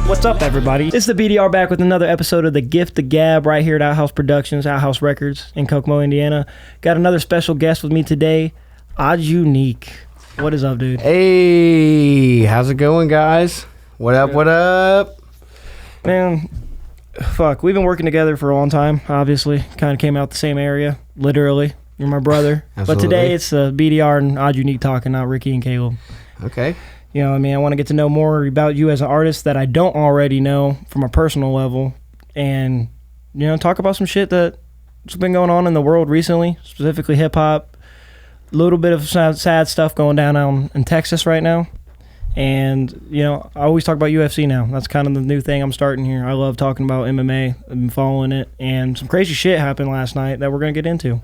What's up, everybody? It's the BDR back with another episode of The Gift the Gab right here at Outhouse Productions, Outhouse Records in Kokomo, Indiana. Got another special guest with me today, Odd Unique. What is up, dude? Hey, how's it going, guys? What up, what up? Man, fuck, we've been working together for a long time, obviously. Kind of came out the same area, literally. You're my brother. But today it's BDR and Odd Unique talking, not Ricky and Caleb. Okay. You know what I mean? I want to get to know more about you as an artist that I don't already know from a personal level, and, you know, talk about some shit that's been going on in the world recently, specifically hip-hop. A little bit of sad stuff going down in Texas right now. And, you know, I always talk about UFC now. That's kind of the new thing I'm starting here. I love talking about MMA. I've been following it. And some crazy shit happened last night that we're going to get into.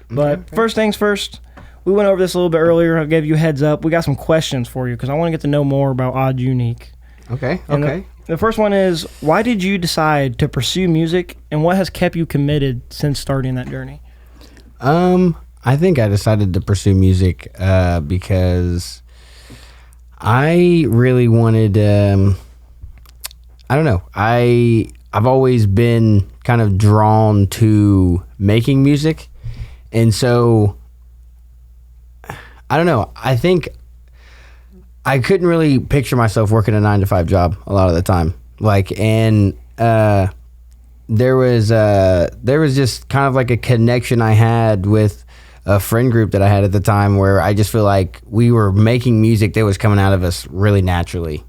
But first things first, we went over this a little bit earlier. I gave you a heads up. We got some questions for you because I want to get to know more about Odd Unique. Okay, And okay. The first one is, why did you decide to pursue music, and what has kept you committed since starting that journey? I think I decided to pursue music because I really wanted, I don't know, I've always been kind of drawn to making music, and so, I don't know, I think I couldn't really picture myself working a 9-to-5 job a lot of the time, there was just kind of like a connection I had with a friend group that I had at the time where I just feel like we were making music that was coming out of us really naturally.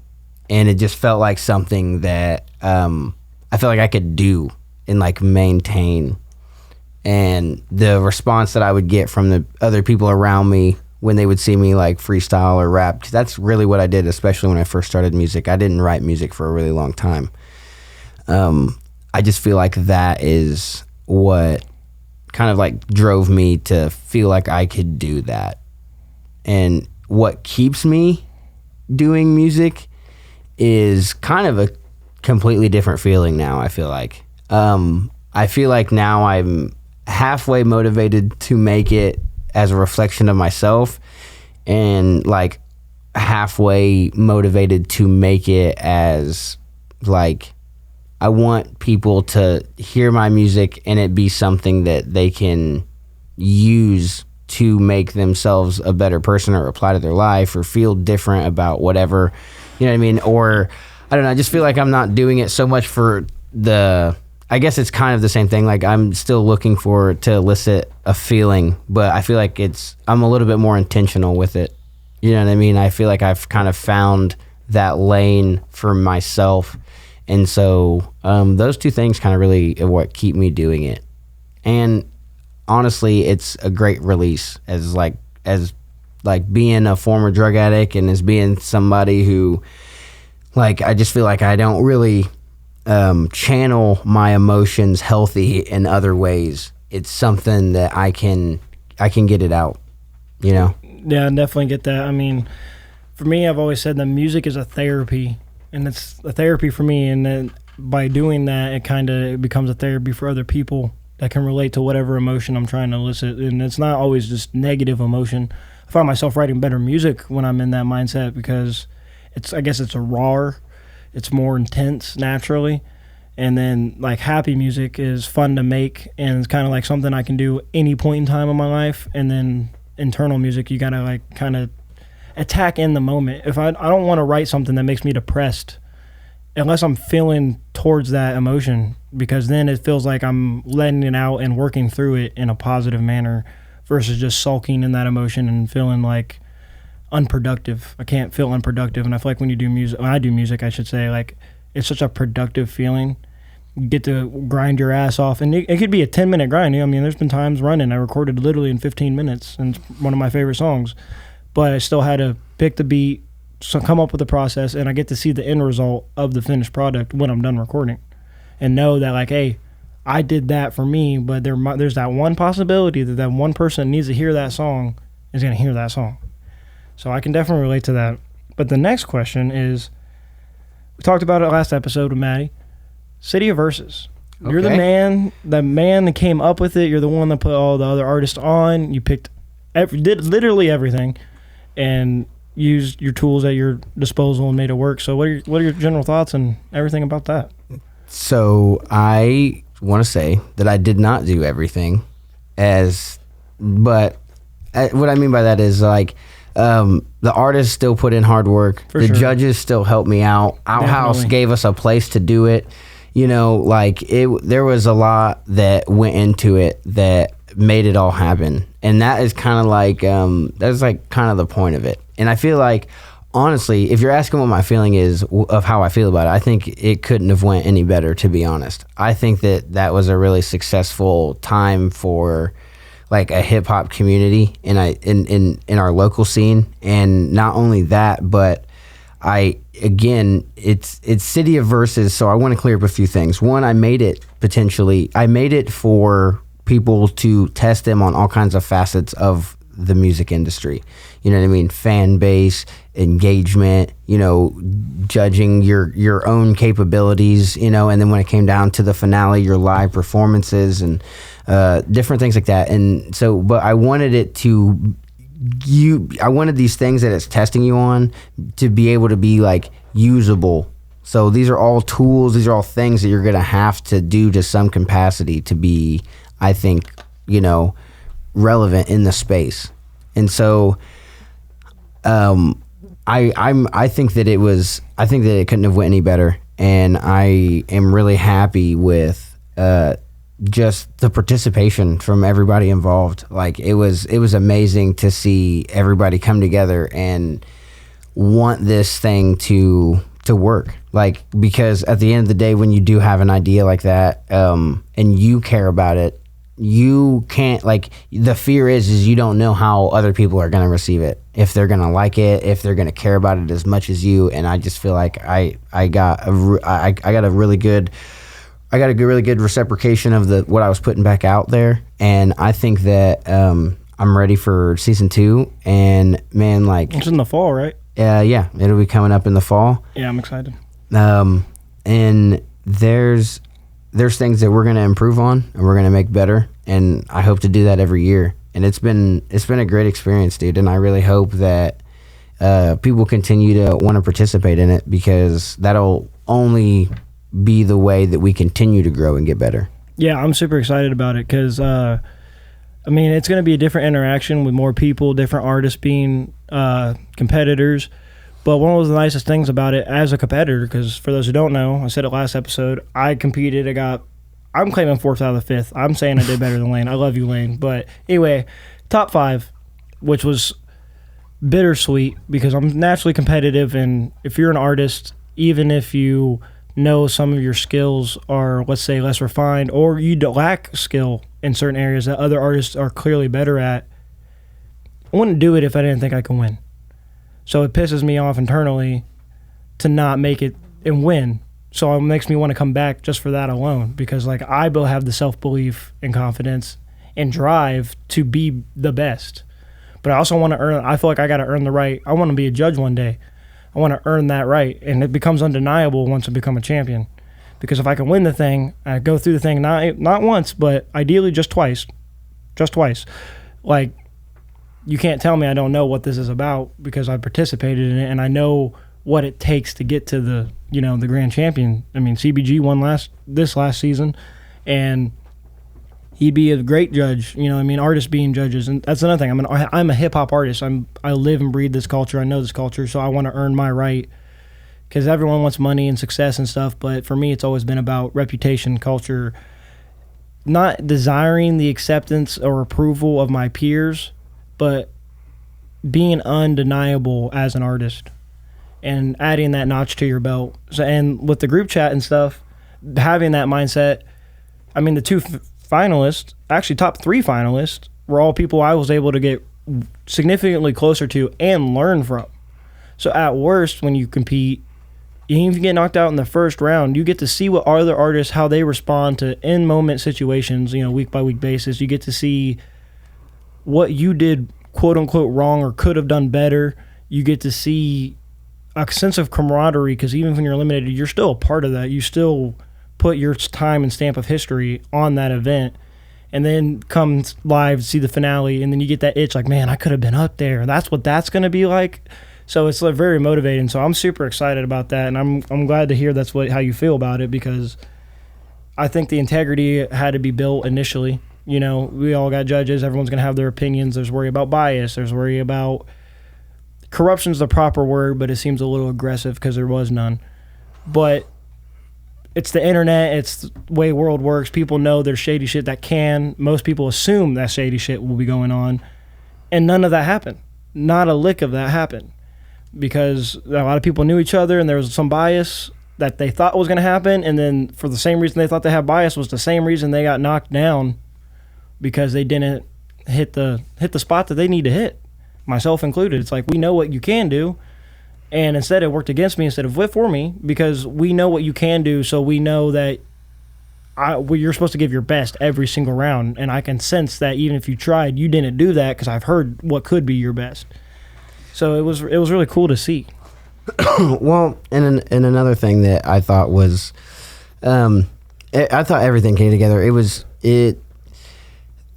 And it just felt like something that I felt like I could do and like maintain. And the response that I would get from the other people around me when they would see me like freestyle or rap, 'cause that's really what I did, especially when I first started music. I didn't write music for a really long time. I just feel like that is what kind of like drove me to feel like I could do that. And what keeps me doing music is kind of a completely different feeling now, I feel like. I feel like now I'm halfway motivated to make it as a reflection of myself, and like halfway motivated to make it as like, I want people to hear my music and it be something that they can use to make themselves a better person or apply to their life or feel different about whatever, you know what I mean? Or, I don't know, I just feel like I'm not doing it so much for I guess it's kind of the same thing. Like, I'm still looking to elicit a feeling, but I feel like I'm a little bit more intentional with it. You know what I mean? I feel like I've kind of found that lane for myself. And so those two things kind of really are what keep me doing it. And honestly, it's a great release as being a former drug addict and as being somebody who, like, I just feel like I don't really channel my emotions healthy in other ways. It's something that I can get it out, you know? Yeah, I definitely get that. I mean, for me, I've always said that music is a therapy. And it's a therapy for me, and then by doing that, it kind of becomes a therapy for other people that can relate to whatever emotion I'm trying to elicit. And it's not always just negative emotion. I find myself writing better music when I'm in that mindset because I guess it's it's more intense naturally. And then like happy music is fun to make, and it's kind of like something I can do any point in time in my life. And then internal music, you gotta like kind of attack in the moment. If I don't want to write something that makes me depressed unless I'm feeling towards that emotion, because then it feels like I'm letting it out and working through it in a positive manner versus just sulking in that emotion and feeling like unproductive. I can't feel unproductive, and I feel like when I do music, I should say, like, it's such a productive feeling. You get to grind your ass off, and it could be a 10-minute grind. I mean, there's been times running I recorded literally in 15 minutes, and it's one of my favorite songs. But I still had to pick the beat, so come up with the process, and I get to see the end result of the finished product when I'm done recording, and know that, like, hey, I did that for me, but there's that one possibility that one person needs to hear that song is going to hear that song. So I can definitely relate to that. But the next question is, we talked about it last episode with Maddie, City of Verses. Okay. You're the man that came up with it. You're the one that put all the other artists on. You picked, did literally everything. And used your tools at your disposal and made it work. So what are your general thoughts and everything about that? So I want to say that I did not do everything but what I mean by that is like, the artists still put in hard work. For sure. Judges still helped me out. Outhouse Definitely. gave us a place to do it. You know, like there was a lot that went into it that made it all happen. And that is kind of like, that's like kind of the point of it. And I feel like, honestly, if you're asking what my feeling is of how I feel about it, I think it couldn't have went any better, to be honest. I think that was a really successful time for like a hip hop community in our local scene. And not only that, but it's City of Verses, so I want to clear up a few things. One, I made it for people to test them on all kinds of facets of the music industry. You know what I mean? Fan base, engagement, judging your own capabilities, and then when it came down to the finale, your live performances and different things like that. And so, but I wanted I wanted these things that it's testing you on to be able to be like usable. So these are all tools, these are all things that you're going to have to do to some capacity to be, I think, relevant in the space. And so I think that it couldn't have went any better, and I am really happy with just the participation from everybody involved. Like it was amazing to see everybody come together and want this thing to work. Like, because at the end of the day, when you do have an idea like that, and you care about it, you can't, like, the fear is you don't know how other people are going to receive it, if they're going to like it, if they're going to care about it as much as you. And I just feel like I got a really good reciprocation of what I was putting back out there. And I think that I'm ready for season 2. And man, like, It's in the fall, right? Yeah, it'll be coming up in the fall. Yeah, I'm excited. And there's things that we're going to improve on and we're going to make better, and I hope to do that every year. And it's been a great experience, dude, and I really hope that people continue to want to participate in it, because that'll only be the way that we continue to grow and get better. Yeah, I'm super excited about it because, it's going to be a different interaction with more people, different artists being competitors. But one of the nicest things about it as a competitor, because for those who don't know, I said it last episode, I competed. I'm claiming 4th out of the 5th. I'm saying I did better than Lane. I love you, Lane. But anyway, top 5, which was bittersweet because I'm naturally competitive. And if you're an artist, even if you know some of your skills are, let's say, less refined, or you lack skill in certain areas that other artists are clearly better at, I wouldn't do it if I didn't think I could win. So it pisses me off internally to not make it and win. So it makes me want to come back just for that alone, because like I will have the self-belief and confidence and drive to be the best. But I also want to I feel like I got to earn the right. I want to be a judge one day. I want to earn that right. And it becomes undeniable once I become a champion. Because if I can win the thing, I go through the thing not once, but ideally just twice. Just twice. Like, you can't tell me I don't know what this is about, because I participated in it and I know what it takes to get to the grand champion. I mean, CBG won this last season, and he'd be a great judge. Artists being judges, and that's another thing. I'm a hip hop artist. I live and breathe this culture. I know this culture, so I want to earn my right. Because everyone wants money and success and stuff, but for me, it's always been about reputation, culture, not desiring the acceptance or approval of my peers, but being undeniable as an artist and adding that notch to your belt. So, and with the group chat and stuff, having that mindset, the 2 finalists, actually top 3 finalists, were all people I was able to get significantly closer to and learn from. So at worst, when you compete, even if you get knocked out in the first round, you get to see what other artists, how they respond to in-moment situations, week-by-week basis. You get to see what you did, quote-unquote, wrong or could have done better. You get to see a sense of camaraderie, because even when you're eliminated, you're still a part of that. You still put your time and stamp of history on that event. And then come live, see the finale, and then you get that itch like, man, I could have been up there. That's what that's going to be like. So it's like very motivating. So I'm super excited about that, and I'm glad to hear that's how you feel about it, because I think the integrity had to be built initially. You know, we all got judges. Everyone's gonna have their opinions. There's worry about bias. There's worry about corruption's the proper word, but it seems a little aggressive because there was none. But it's the internet. It's the way world works. People know there's shady shit most people assume that shady shit will be going on, and none of that happened. Not a lick of that happened, because a lot of people knew each other, and there was some bias that they thought was going to happen, and then for the same reason they thought they had bias was the same reason they got knocked down, because they didn't hit the spot that they need to hit, myself included. It's like, we know what you can do, and instead it worked against me instead of for me, because we know what you can do, so we know that you're supposed to give your best every single round, and I can sense that even if you tried, you didn't do that, because I've heard what could be your best. So it was really cool to see. Well, and another thing that I thought was, I thought everything came together.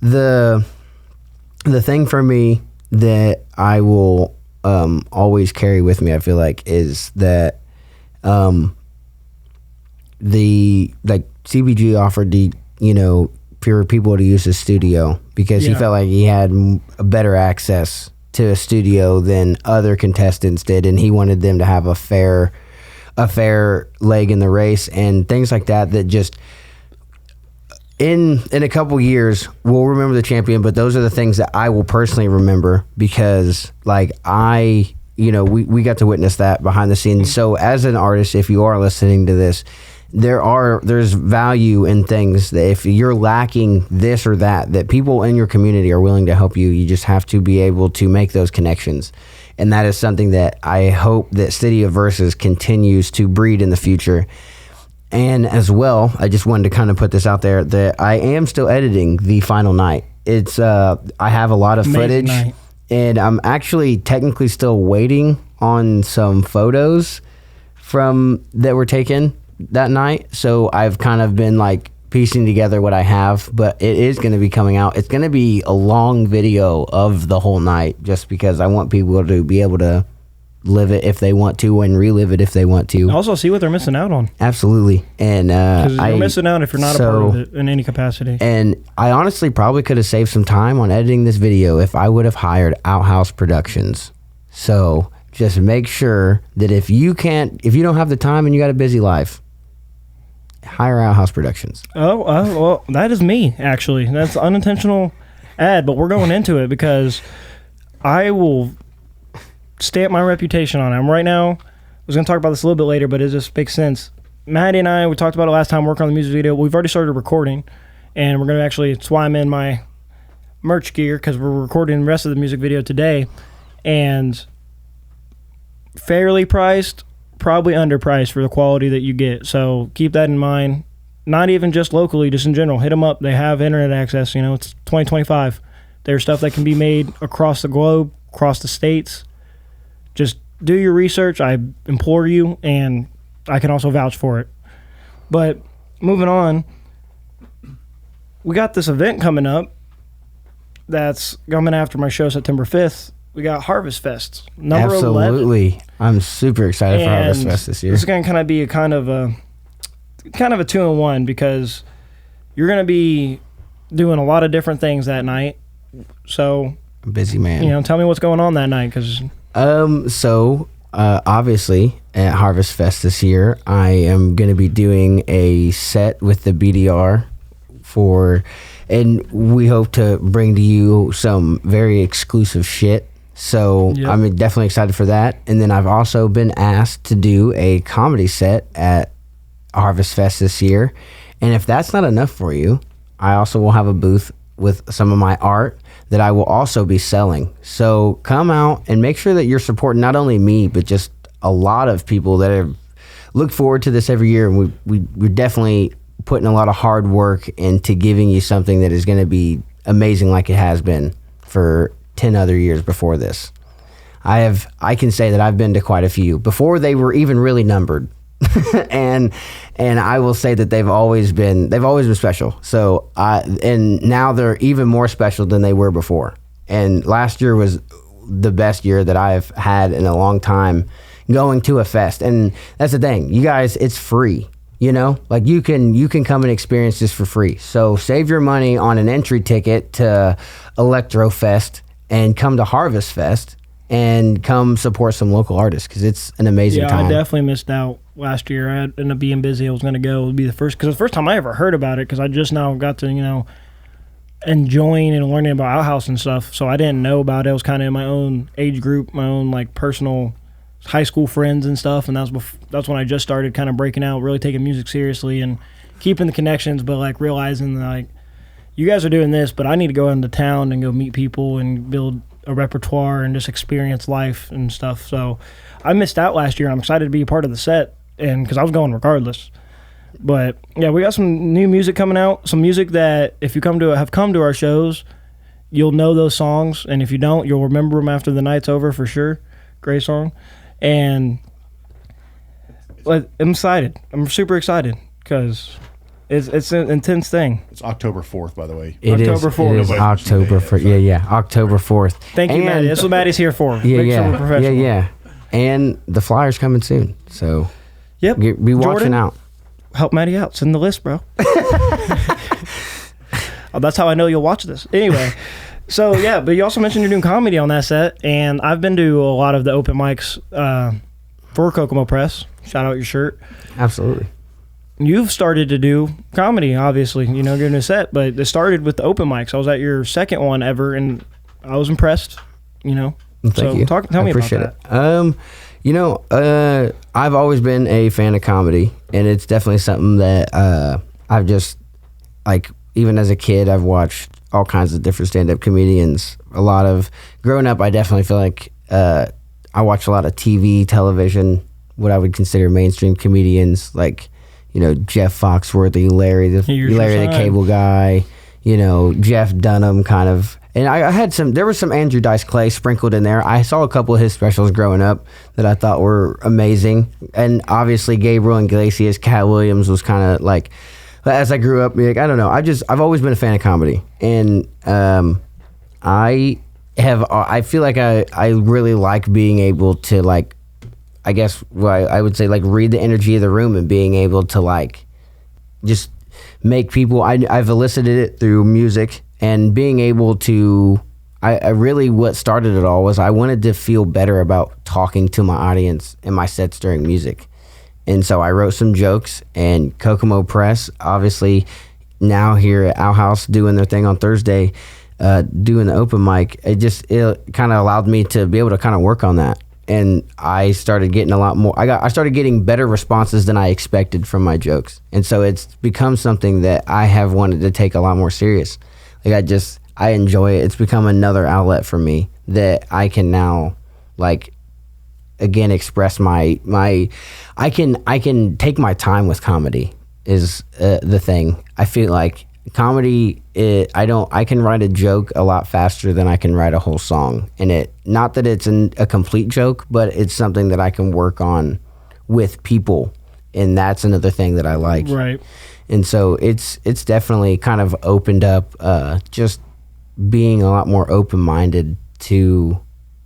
The thing for me that I will always carry with me, I feel like, is that CBG offered for people to use his studio, because he felt like he had a better access to a studio than other contestants did, and he wanted them to have a fair leg in the race, and things like that just in a couple years we'll remember the champion. But those are the things that I will personally remember, because like we got to witness that behind the scenes. So as an artist, if you are listening to this, there's value in things that if you're lacking this or that people in your community are willing to help you. You just have to be able to make those connections. And that is something that I hope that City of Versus continues to breed in the future. And as well, I just wanted to kind of put this out there that I am still editing the final night. It's I have a lot of footage, and I'm actually technically still waiting on some photos that were taken that night. So I've kind of been like piecing together what I have, but it is going to be coming out. It's going to be a long video of the whole night, just because I want people to be able to live it if they want to, and relive it if they want to. Also see what they're missing out on. Absolutely. And you're missing out if you're not a part of it in any capacity. And I honestly probably could have saved some time on editing this video if I would have hired Outhouse Productions. So just make sure that if you don't have the time and you got a busy life, hire Outhouse Productions. Well, that is me, actually. That's unintentional ad, but we're going into it because I will stamp my reputation on it. Right now, I was going to talk about this a little bit later, but it just makes sense. Maddie and I, we talked about it last time working on the music video. We've already started recording, and we're going to actually swim in my merch gear because we're recording the rest of the music video today. And fairly priced, probably underpriced for the quality that you get. So keep that in mind. Not even just locally, just in general. Hit them up. They have internet access. It's 2025. There's stuff that can be made across the globe, across the states. Just do your research. I implore you, and I can also vouch for it. But moving on, we got this event coming up that's coming after my show September 5th. We got Harvest Fest, number 11. Absolutely. I'm super excited for Harvest Fest this year. This is going to kind of be a 2-in-1, because you're going to be doing a lot of different things that night. So, a busy man. Tell me what's going on that night, because obviously at Harvest Fest this year, I am going to be doing a set with the BDR and we hope to bring to you some very exclusive shit. So yep. I'm definitely excited for that. And then I've also been asked to do a comedy set at Harvest Fest this year. And if that's not enough for you, I also will have a booth with some of my art that I will also be selling. So come out and make sure that you're supporting not only me, but just a lot of people that have looked forward to this every year. And we're definitely putting a lot of hard work into giving you something that is going to be amazing, like it has been for 10 other years before this. I can say that I've been to quite a few before they were even really numbered. and I will say that they've always been special. So and now they're even more special than they were before. And last year was the best year that I've had in a long time going to a fest. And that's the thing, you guys, it's free. You know, like you can come and experience this for free. So save your money on an entry ticket to Electrofest and come to Harvest Fest and come support some local artists because it's an amazing time. Yeah, I definitely missed out last year. I ended up being busy. I was going to go. It would be the first time I ever heard about it because I just now got to, enjoying and learning about Outhouse and stuff. So I didn't know about it. I was kind of in my own age group, my own like personal high school friends and stuff, and that's when I just started kind of breaking out, really taking music seriously and keeping the connections, but like realizing that, like, you guys are doing this, but I need to go into town and go meet people and build a repertoire and just experience life and stuff. So I missed out last year. I'm excited to be a part of the set, and because I was going regardless. But yeah, we got some new music coming out, some music that if you have come to our shows, you'll know those songs, and if you don't, you'll remember them after the night's over for sure. Great song. And I'm excited. I'm super excited because it's an intense thing. It's October 4th, by the way. October 4th. It is October 4th. Yeah. October 4th. Thank you, Maddie. That's what Maddie's here for. Yeah. And the flyer's coming soon. So yep. Be watching out. Help Maddie out. Send the list, bro. Oh, that's how I know you'll watch this. Anyway. So, yeah, but you also mentioned you're doing comedy on that set, and I've been to a lot of the open mics for Kokomo Press. Shout out your shirt. Absolutely. You've started to do comedy, obviously, getting a set, but it started with the open mics. I was at your second one ever, and I was impressed, Thank you. Tell me about that. I've always been a fan of comedy, and it's definitely something that I've just, like, even as a kid, I've watched all kinds of different stand-up comedians. Growing up, I definitely feel like I watched a lot of TV, television, what I would consider mainstream comedians, like, Jeff Foxworthy, Larry the Cable Guy, Jeff Dunham kind of. And there was some Andrew Dice Clay sprinkled in there. I saw a couple of his specials growing up that I thought were amazing. And obviously Gabriel Iglesias, Cat Williams was kind of like, as I grew up, I don't know. I've always been a fan of comedy, and I feel like I really like being able to, like, I guess I would say, like, read the energy of the room and being able to, like, just make people. I've elicited it through music and being able to. I really, what started it all was I wanted to feel better about talking to my audience in my sets during music. And so I wrote some jokes, and Kokomo Press, obviously now here at Outhouse doing their thing on Thursday, doing the open mic, it kind of allowed me to be able to kind of work on that. And I started getting a lot more, I started getting better responses than I expected from my jokes. And so it's become something that I have wanted to take a lot more serious. Like, I enjoy it. It's become another outlet for me that I can now, like, again, express I can take my time with comedy is the thing. I feel like comedy, I can write a joke a lot faster than I can write a whole song. And not that it's a complete joke, but it's something that I can work on with people. And that's another thing that I like. Right. And so it's definitely kind of opened up, just being a lot more open-minded to,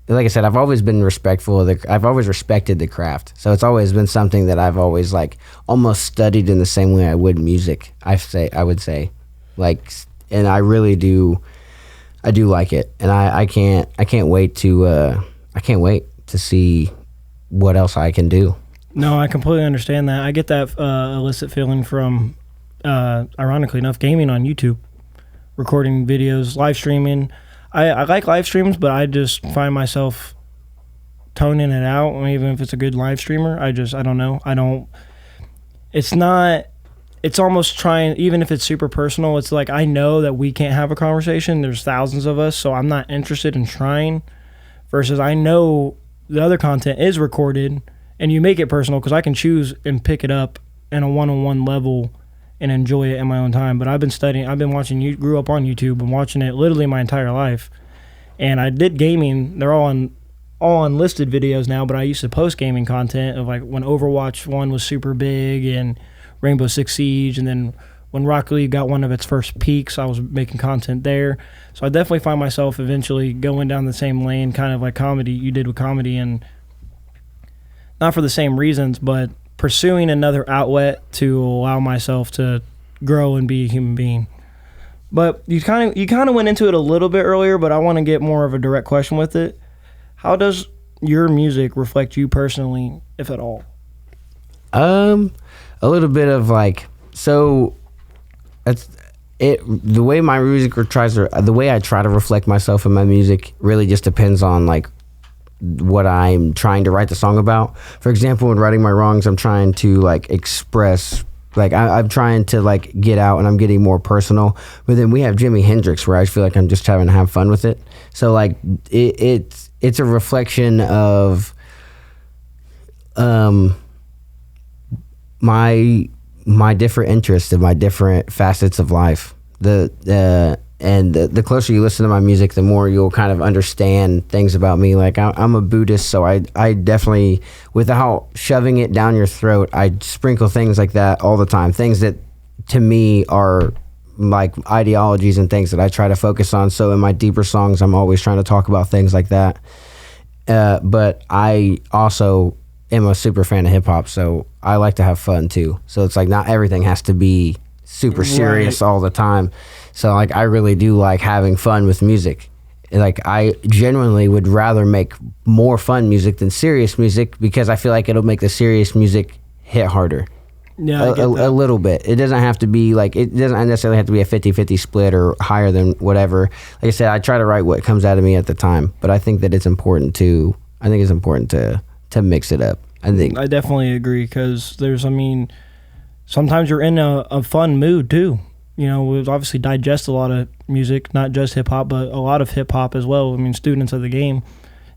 like I said, I've always been respectful of I've always respected the craft. So it's always been something that I've always, like, almost studied in the same way I would music. I would say, like, and I really do. I do like it, and I can't wait to see what else I can do. No, I completely understand that. I get that illicit feeling from, ironically enough, gaming on YouTube, recording videos, live streaming. I like live streams, but I just find myself toning it out, even if it's a good live streamer. I don't know. It's almost trying, even if it's super personal, it's like I know that we can't have a conversation. There's thousands of us, so I'm not interested in trying, versus I know the other content is recorded, and you make it personal because I can choose and pick it up in a one-on-one level and enjoy it in my own time. But I've been watching, you grew up on YouTube and watching it literally my entire life. And I did gaming. They're all unlisted videos now, but I used to post gaming content of, like, when Overwatch 1 was super big and Rainbow Six Siege, and then when Rock Lee got one of its first peaks, I was making content there. So I definitely find myself eventually going down the same lane, kind of like comedy you did with comedy, and not for the same reasons, but pursuing another outlet to allow myself to grow and be a human being. But you kind of went into it a little bit earlier, but I want to get more of a direct question with it. How does your music reflect you personally, if at all? A little bit of like, so that's it. The way my music the way I try to reflect myself in my music really just depends on like what I'm trying to write the song about. For example, in writing my wrongs, I'm trying to like express, like I'm trying to like get out, and I'm getting more personal. But then we have Jimi Hendrix, where I feel like I'm just having to have fun with it. So like it's a reflection of my different interests and my different facets of life. The closer you listen to my music, the more you'll kind of understand things about me. Like I'm a Buddhist, so I definitely, without shoving it down your throat, I sprinkle things like that all the time. Things that to me are like ideologies and things that I try to focus on. So in my deeper songs, I'm always trying to talk about things like that. But I also am a super fan of hip hop, so I like to have fun too. So it's like not everything has to be super serious all the time. So like I really do like having fun with music. Like I genuinely would rather make more fun music than serious music, because I feel like it'll make the serious music hit harder. Yeah, a little bit. It doesn't have to be like, it doesn't necessarily have to be a 50-50 split or higher than whatever. Like I said, I try to write what comes out of me at the time, but I think that it's important to mix it up. I definitely agree, because sometimes you're in a fun mood too. You know, we obviously digest a lot of music, not just hip hop, but a lot of hip hop as well. I mean, students of the game,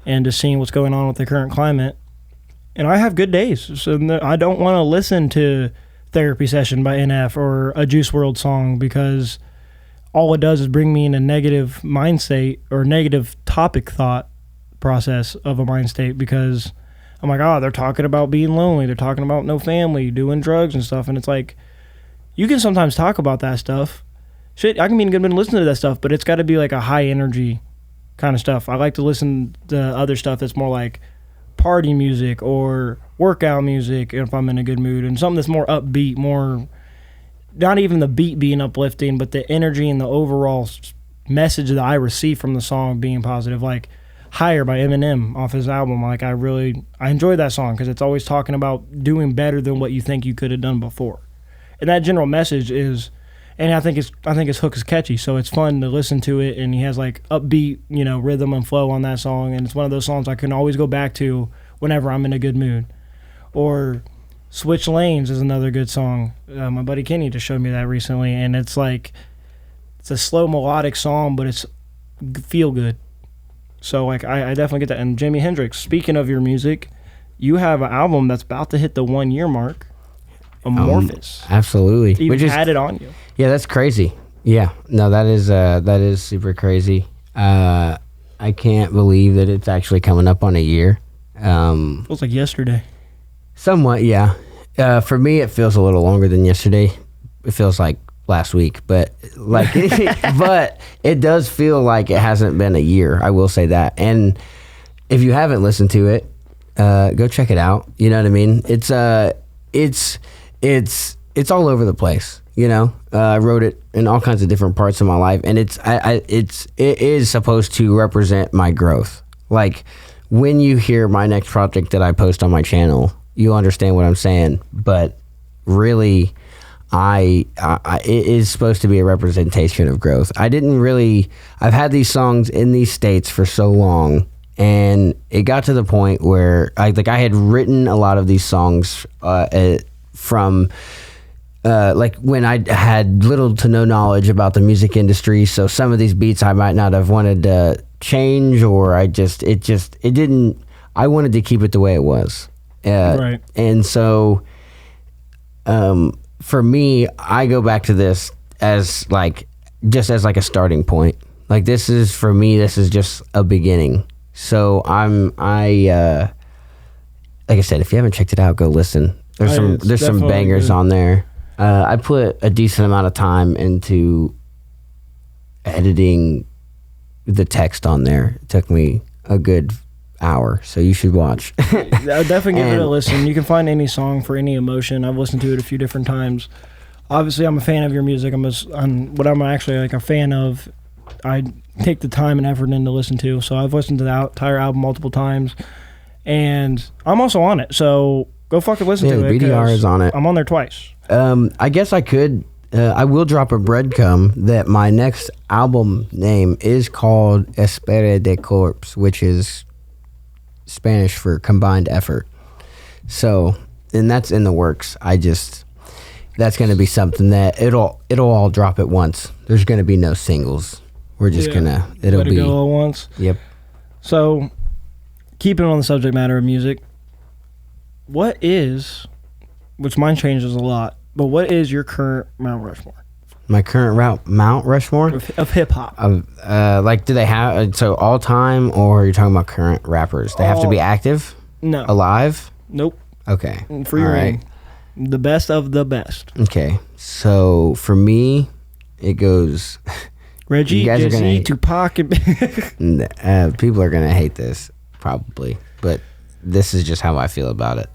and just seeing what's going on with the current climate. And I have good days, so I don't want to listen to Therapy Session by NF or a Juice WRLD song, because all it does is bring me in a negative mind state or negative topic thought process of a mind state, because I'm like, they're talking about being lonely. They're talking about no family, doing drugs and stuff. And it's like, you can sometimes talk about that stuff. Shit, I can be in a good mood and listen to that stuff, but it's got to be like a high energy kind of stuff. I like to listen to other stuff that's more like party music or workout music if I'm in a good mood, and something that's more upbeat, more, not even the beat being uplifting, but the energy and the overall message that I receive from the song being positive. Like Higher by Eminem off his album. Like I enjoy that song, because it's always talking about doing better than what you think you could have done before. And that general message is, and I think his hook is catchy, so it's fun to listen to it, and he has like upbeat, rhythm and flow on that song, and it's one of those songs I can always go back to whenever I'm in a good mood. Or Switch Lanes is another good song. My buddy Kenny just showed me that recently, and it's like, it's a slow melodic song, but it's feel good. So like I definitely get that. And Jimi Hendrix, speaking of your music, you have an album that's about to hit the 1 year mark. Amorphous. Absolutely. You had it on you. Yeah, that's crazy. Yeah. No, that is super crazy. I can't believe that it's actually coming up on a year. Feels like yesterday. Somewhat, yeah. For me, it feels a little longer than yesterday. It feels like last week, but like, but it does feel like it hasn't been a year. I will say that. And if you haven't listened to it, go check it out. You know what I mean? It's all over the place. I wrote it in all kinds of different parts of my life, and it is supposed to represent my growth. Like when you hear my next project that I post on my channel, you'll understand what I'm saying. But really, it is supposed to be a representation of growth. I've had these songs in these states for so long, and it got to the point where I had written a lot of these songs from like when I had little to no knowledge about the music industry. So some of these beats I might not have wanted to change, or I wanted to keep it the way it was. Right. And so, for me, I go back to this as just as a starting point. Like this is just a beginning. So like I said, if you haven't checked it out, go listen. There's some bangers on there. I put a decent amount of time into editing the text on there. It took me a good hour, so you should watch. I'll definitely give it a listen. You can find any song for any emotion. I've listened to it a few different times. Obviously, I'm a fan of your music. What I'm actually like a fan of, I take the time and effort in to listen to. So I've listened to the entire album multiple times, and I'm also on it. So go fucking listen to it. BDR is on it. I'm on there twice. I guess I could. I will drop a breadcrumb that my next album name is called Espere de Corps, which is Spanish for combined effort. So, and that's in the works. That's going to be something that it'll all drop at once. There's going to be no singles. We're just it'll be go all once. Yep. So, keeping on the subject matter of music, which mine changes a lot, but what is your current Mount Rushmore? My current Mount Rushmore of hip hop. Like, do they have so all time, or are you talking about current rappers? They have to be active. No. Alive. Nope. Okay. Free reign. The best of the best. Okay. So for me, it goes. Reggie, Jesse, Tupac, and people are gonna hate this probably, but this is just how I feel about it.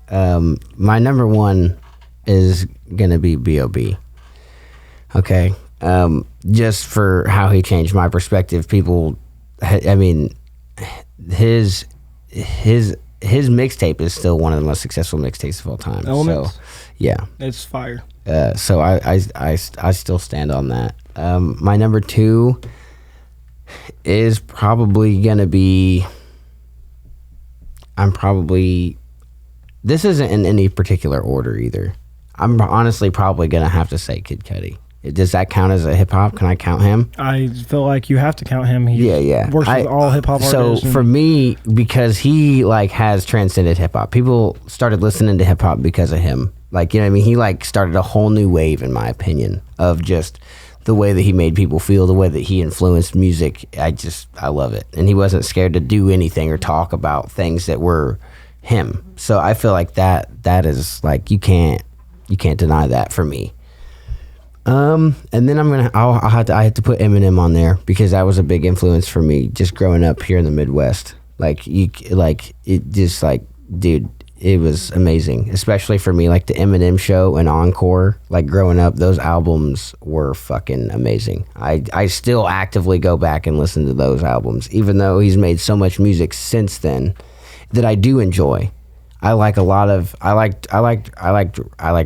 My number one is gonna be B.O.B. Okay, just for how he changed my perspective. People, I mean, his mixtape is still one of the most successful mixtapes of all time. Elements? So, yeah, it's fire. So I still stand on that. My number two is probably gonna be. This isn't in any particular order either. I'm honestly probably gonna have to say Kid Cudi. Does that count as a hip hop? Can I count him? I feel like you have to count him. He works with all hip hop artists. So for me, because he like has transcended hip hop, people started listening to hip hop because of him. Like, you know what I mean? He like started a whole new wave, in my opinion, of just the way that he made people feel, the way that he influenced music. I love it. And he wasn't scared to do anything or talk about things that were him. So I feel like that is like you can't deny that for me. And then I had to put Eminem on there because that was a big influence for me just growing up here in the Midwest. Dude, it was amazing, especially for me, like the Eminem Show and Encore. Like growing up, those albums were fucking amazing. I still actively go back and listen to those albums, even though he's made so much music since then that I do enjoy. I liked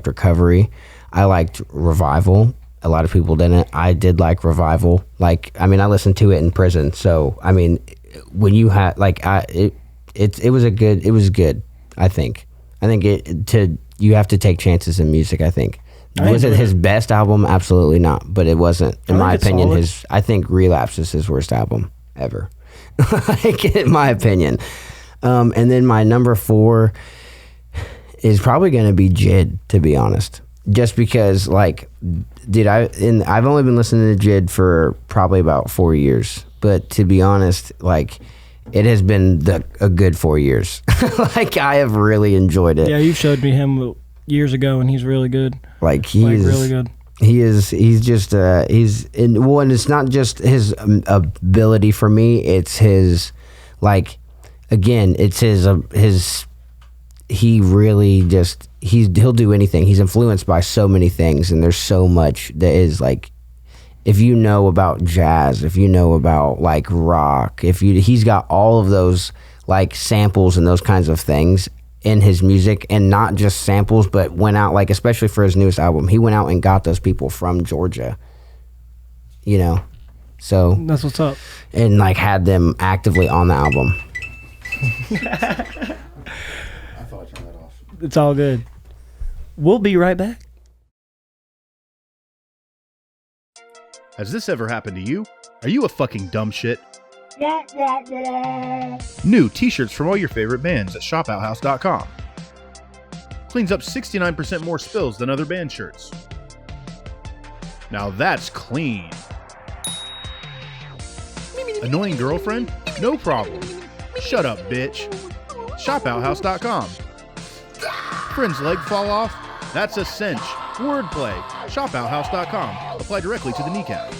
Recovery. I liked Revival. A lot of people didn't. I did like Revival. I listened to it in prison. So, I mean, when you had it was good. I think you have to take chances in music. I think. Was it his best album? Absolutely not. But it wasn't, in my opinion. I think Relapse is his worst album ever. In my opinion. And then my number 4 is probably going to be Jid, to be honest. Just because, I've only been listening to Jid for probably about 4 years. But to be honest, it has been a good 4 years. I have really enjoyed it. Yeah, you showed me him years ago, and he's really good. He's really good. He's and it's not just his ability for me. It's his, it's his. He really just he'll do anything. He's influenced by so many things, and there's so much that is if you know about jazz, if you know about rock, he's got all of those samples and those kinds of things in his music, and not just samples, but went out especially for his newest album, he went out and got those people from Georgia, so that's what's up, and had them actively on the album. It's all good. We'll be right back. Has this ever happened to you? Are you a fucking dumb shit? New t-shirts from all your favorite bands at shopouthouse.com. Cleans up 69% more spills than other band shirts. Now that's clean. Annoying girlfriend? No problem. Shut up, bitch. Shopouthouse.com. Friend's leg fall off? That's a cinch. Wordplay. ShopOuthouse.com. Apply directly to the kneecap.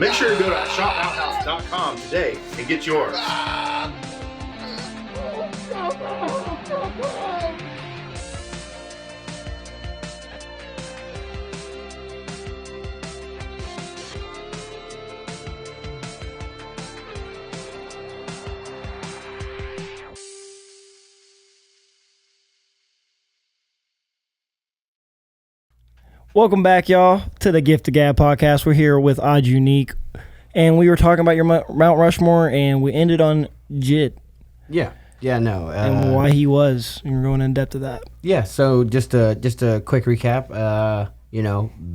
Make sure to go to ShopOuthouse.com today and get yours. Welcome back, y'all, to the Gift of Gab podcast. We're here with Odd Unique, and we were talking about your Mount Rushmore, and we ended on Jid. Yeah, no. And why he was. And we're going in depth to that. Yeah, so just a quick recap.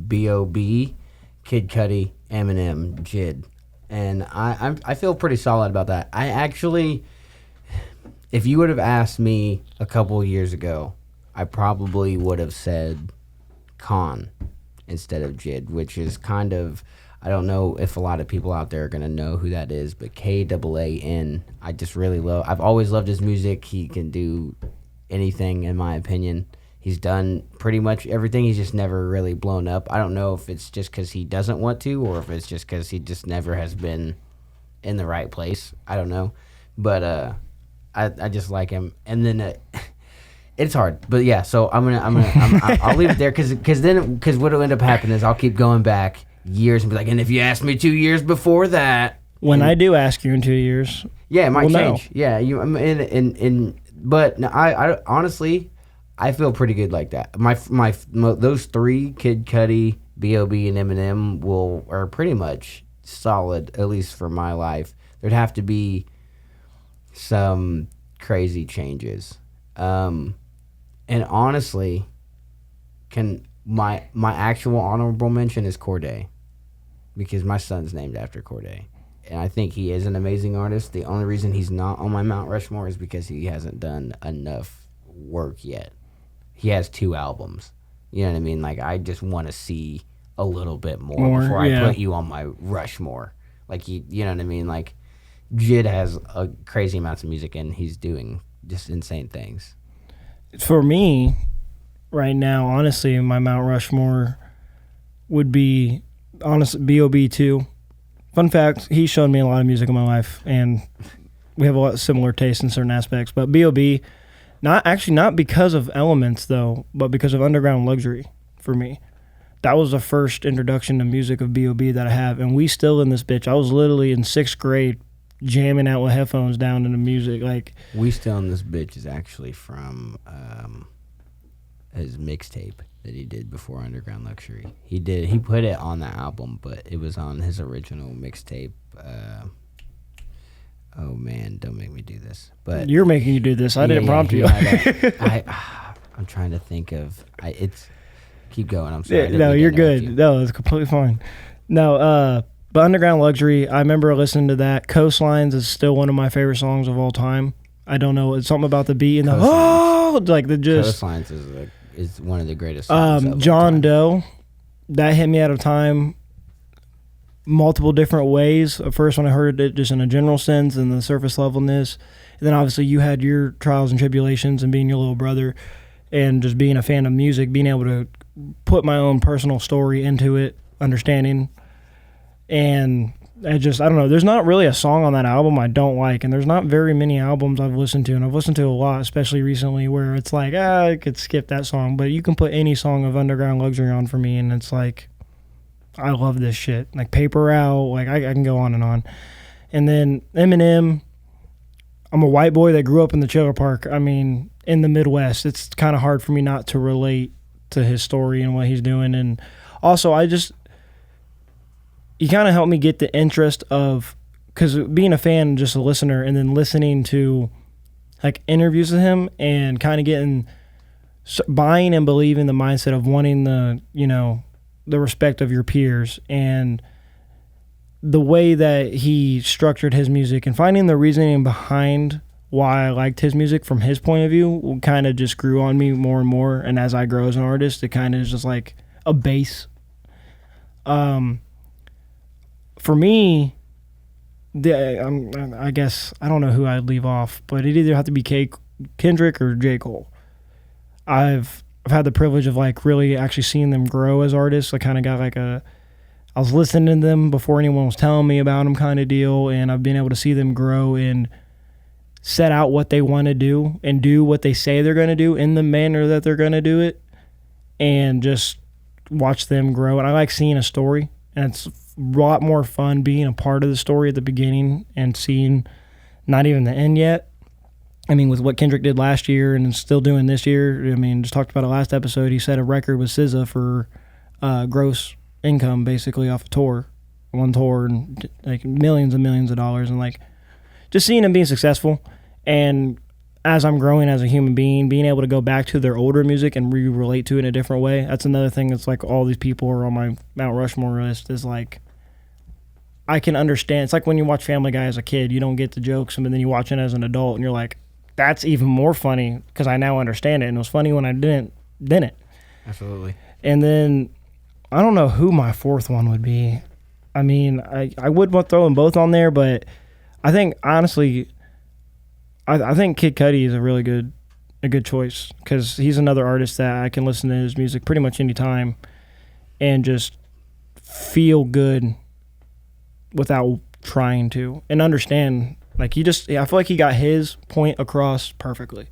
B.O.B., Kid Cudi, Eminem, Jid. And I feel pretty solid about that. I actually, if you would have asked me a couple years ago, I probably would have said Khan instead of Jid, which is kind of, I don't know if a lot of people out there are going to know who that is, but K-A-A-N, I just really love. I've always loved his music. He can do anything, in my opinion. He's done pretty much everything. He's just never really blown up. I don't know if it's just because he doesn't want to, or if it's just because he just never has been in the right place. I don't know, but I just like him. And then it's hard, but yeah. So I'll leave it there because what'll end up happening is I'll keep going back years and be like, and if you asked me 2 years before that, when I do ask you in 2 years, yeah, it might we'll change. Know. Yeah, but no, I honestly, I feel pretty good like that. My those three, Kid Cudi, B.O.B., and Eminem, are pretty much solid, at least for my life. There'd have to be some crazy changes. And honestly, my actual honorable mention is Corday, because my son's named after Corday. And I think he is an amazing artist. The only reason he's not on my Mount Rushmore is because he hasn't done enough work yet. He has 2 albums. You know what I mean? Like, I just want to see a little bit more before I put you on my Rushmore. Like, you know what I mean? Like, Jid has a crazy amounts of music, and he's doing just insane things. For me, right now, honestly, my Mount Rushmore would be, B.O.B. too. Fun fact, he's shown me a lot of music in my life, and we have a lot of similar tastes in certain aspects. But B.O.B., not because of Elements, though, but because of Underground Luxury for me. That was the first introduction to music of B.O.B. that I have, and we still in this bitch. I was literally in 6th grade jamming out with headphones down into music. Like, We Still in This Bitch is actually from his mixtape that he did before Underground Luxury. He put it on the album, but it was on his original mixtape. Oh man, don't make me do this. But you're making you do this. I didn't prompt you. I'm trying to think of. Keep going. I'm sorry. No, you're good. No, it's completely fine. No, but Underground Luxury, I remember listening to that. Coastlines is still one of my favorite songs of all time. I don't know, it's something about the beat and Coastlines is one of the greatest songs of John Doe, that hit me at a time multiple different ways. At first when I heard it just in a general sense and the surface levelness, and then obviously you had your trials and tribulations and being your little brother and just being a fan of music, being able to put my own personal story into it, understanding. And I don't know, there's not really a song on that album I don't like, and there's not very many albums I've listened to, and I've listened to a lot, especially recently, where it's like, I could skip that song, but you can put any song of Underground Luxury on for me, and it's like, I love this shit. Like Paper Out, like I can go on and on. And then Eminem, I'm a white boy that grew up in the trailer park. I mean, in the Midwest, it's kind of hard for me not to relate to his story and what he's doing. And also, he kind of helped me get the interest of, because being a fan, just a listener, and then listening to like interviews with him and kind of buying and believing the mindset of wanting the respect of your peers, and the way that he structured his music and finding the reasoning behind why I liked his music from his point of view kind of just grew on me more and more. And as I grow as an artist, it kind of is just like a base. For me, I guess I don't know who I'd leave off, but it'd either have to be Kendrick or J. Cole. I've I've had the privilege of like really actually seeing them grow as artists. I kind of got like I was listening to them before anyone was telling me about them kind of deal, and I've been able to see them grow and set out what they want to do and do what they say they're going to do in the manner that they're going to do it, and just watch them grow. And I like seeing a story, and it's a lot more fun being a part of the story at the beginning and seeing not even the end yet. I mean, with what Kendrick did last year and still doing this year, I mean, just talked about it last episode, he set a record with SZA for gross income basically off a tour, one tour, and like millions and millions of dollars. And like just seeing him being successful, and as I'm growing as a human being, being able to go back to their older music and relate to it in a different way. That's another thing that's like all these people are on my Mount Rushmore list is like, I can understand. It's like when you watch Family Guy as a kid, you don't get the jokes, and then you watch it as an adult and you're like, that's even more funny because I now understand it. And it was funny when I didn't. Absolutely. And then I don't know who my fourth one would be. I mean, I would want to throw them both on there, but I think honestly, I think Kid Cudi is a good choice because he's another artist that I can listen to his music pretty much any time and just feel good without trying to, and understand. Like I feel like he got his point across perfectly,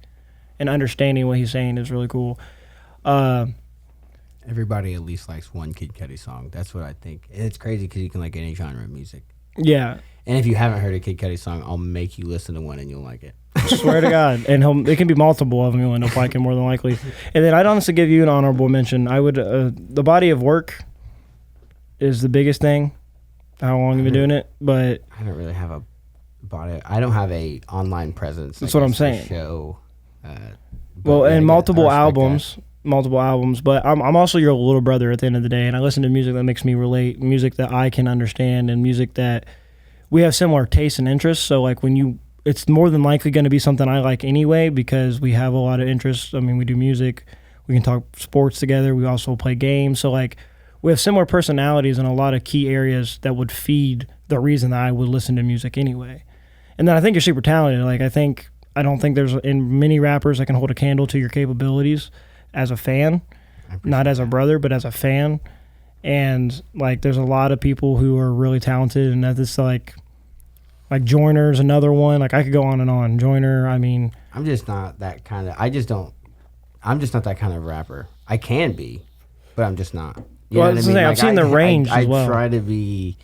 and understanding what he's saying is really cool. Everybody at least likes one Kid Cudi song. That's what I think. And it's crazy because you can like any genre of music. Yeah. And if you haven't heard a Kid Cudi song, I'll make you listen to one and you'll like it. I swear to God. And it can be multiple of them. You'll end up liking more than likely. And then I'd honestly give you an honorable mention. I would, the body of work is the biggest thing. How long you've been doing it, but I don't really have a body. I don't have a online presence. That's what I'm saying. Show. Well, and multiple albums. But I'm also your little brother at the end of the day, and I listen to music that makes me relate, music that I can understand, and music that we have similar tastes and interests. So like it's more than likely going to be something I like anyway because we have a lot of interests. I mean, we do music, we can talk sports together, we also play games. So like we have similar personalities in a lot of key areas that would feed the reason that I would listen to music anyway. And then I think you're super talented. Like I don't think there's in many rappers that can hold a candle to your capabilities as a fan, not as a brother, but as a fan. And like there's a lot of people who are really talented, and that's like Joyner's another one. Like I could go on and on. Joyner, I mean, I'm just not that kind of. I'm just not that kind of rapper. I can be, but I'm just not. You know what I mean? I've seen the range as well. I try to be.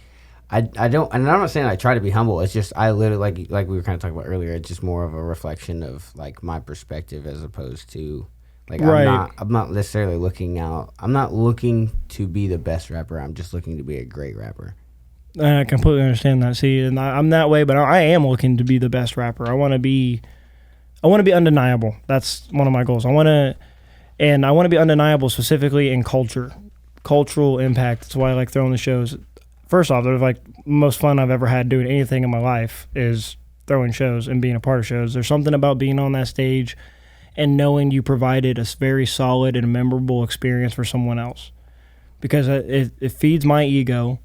I don't, and I'm not saying I try to be humble. It's just I literally like we were kind of talking about earlier. It's just more of a reflection of like my perspective as opposed to like right. I'm not necessarily looking out. I'm not looking to be the best rapper. I'm just looking to be a great rapper. And I completely understand that. See, and I'm that way, but I am looking to be the best rapper. I want to be undeniable. That's one of my goals. I want to be undeniable specifically in cultural impact. That's why I like throwing the shows. First off, they're like most fun I've ever had doing anything in my life is throwing shows and being a part of shows. There's something about being on that stage and knowing you provided a very solid and memorable experience for someone else, because it feeds my ego,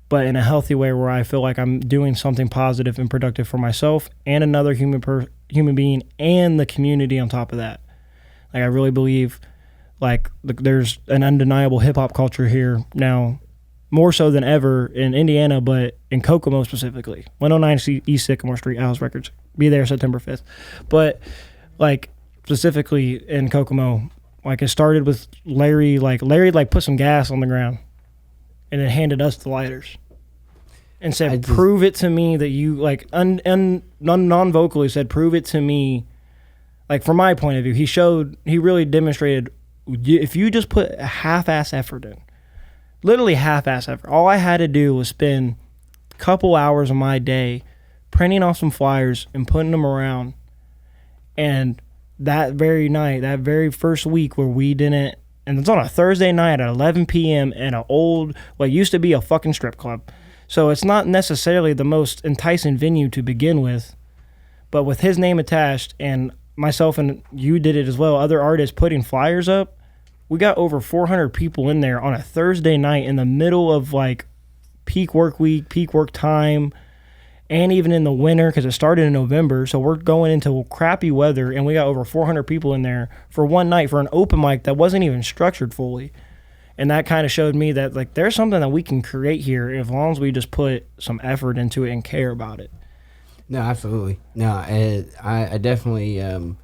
but in a healthy way where I feel like I'm doing something positive and productive for myself and another human being and the community on top of that. Like I really believe like there's an undeniable hip-hop culture here now, more so than ever in Indiana, but in Kokomo specifically. 109 East Sycamore Street, Alice Records. Be there September 5th. But like specifically in Kokomo, like it started with Larry put some gas on the ground and then handed us the lighters and said, prove it to me that you like non-vocally said, prove it to me. Like from my point of view, he really demonstrated if you just put a half-ass effort in, literally half-ass effort. All I had to do was spend a couple hours of my day printing off some flyers and putting them around. And that very night, that very first week where we didn't, and it's on a Thursday night at 11 p.m. in an old, what used to be a fucking strip club. So it's not necessarily the most enticing venue to begin with, but with his name attached and myself and you did it as well, other artists putting flyers up, we got over 400 people in there on a Thursday night in the middle of like peak work week, peak work time. and even in the winter, because it started in November. So we're going into crappy weather, and we got over 400 people in there for one night for an open mic that wasn't even structured fully. And that kind of showed me that, like, there's something that we can create here as long as we just put some effort into it and care about it. No, absolutely. No, I definitely. And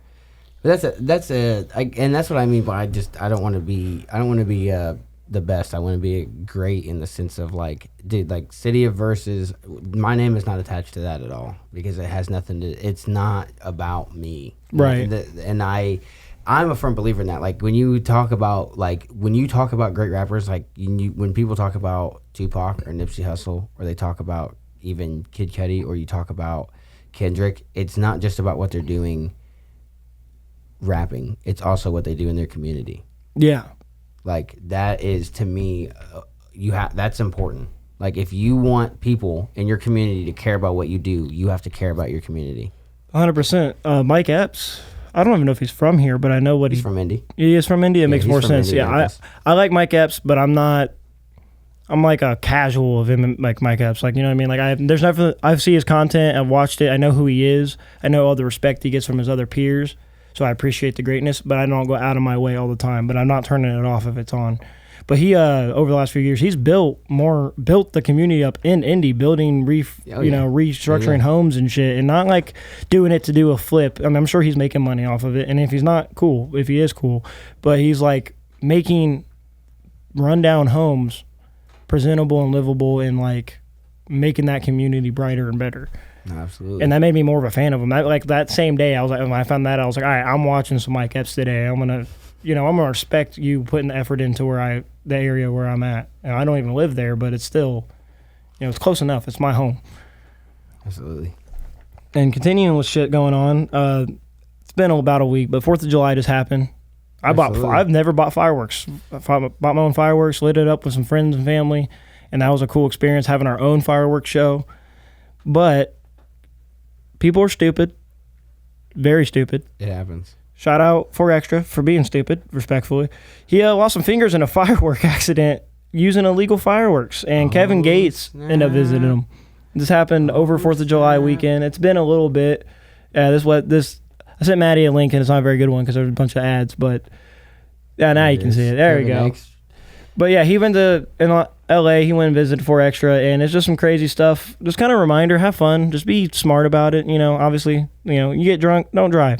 that's what I mean by I don't want to be the best. I want to be great in the sense of, like, dude, like City of Verses. My name is not attached to that at all because it has nothing to. It's not about me, right? And I'm a firm believer in that. Like when you talk about great rappers, like when people talk about Tupac or Nipsey Hussle, or they talk about even Kid Cudi, or you talk about Kendrick, it's not just about what they're doing rapping. It's also what they do in their community. Yeah. Like that is, to me, that's important. Like if you want people in your community to care about what you do, you have to care about your community. 100%. Mike Epps, I don't even know if he's from here, but I know what he's from Indy. He is from Indy. It makes more sense. Indy, I like Mike Epps, but I'm like a casual of him, like Mike Epps. Like, you know what I mean? Like I've seen his content. I've watched it. I know who he is. I know all the respect he gets from his other peers. So I appreciate the greatness, but I don't go out of my way all the time. But I'm not turning it off if it's on. But he, over the last few years, he's built the community up in Indy, building, restructuring homes and shit, and not like doing it to do a flip. I mean, I'm sure he's making money off of it, and if he's not, cool. If he is, cool. But he's like making rundown homes presentable and livable, and like making that community brighter and better. Absolutely. And that made me more of a fan of him. That same day, I was like, when I found that, I was like, all right, I'm watching some Mike Epps today. I'm gonna respect you putting the effort into the area where I'm at. And I don't even live there, but it's still, it's close enough. It's my home. Absolutely. And continuing with shit going on, it's been about a week, but 4th of July just happened. I've never bought fireworks. I bought my own fireworks, lit it up with some friends and family, and that was a cool experience having our own fireworks show. But people are stupid, very stupid. It happens. Shout out 4Extra for being stupid, respectfully. He lost some fingers in a firework accident using illegal fireworks, and Kevin Gates ended up visiting him. This happened over 4th of July weekend. It's been a little bit. I sent Maddie a link, and it's not a very good one because there's a bunch of ads, but now you can see it. There we go. But yeah, he went to LA. He went and visited 4Extra, and it's just some crazy stuff. Just kind of reminder, have fun. Just be smart about it. Obviously, you get drunk, don't drive.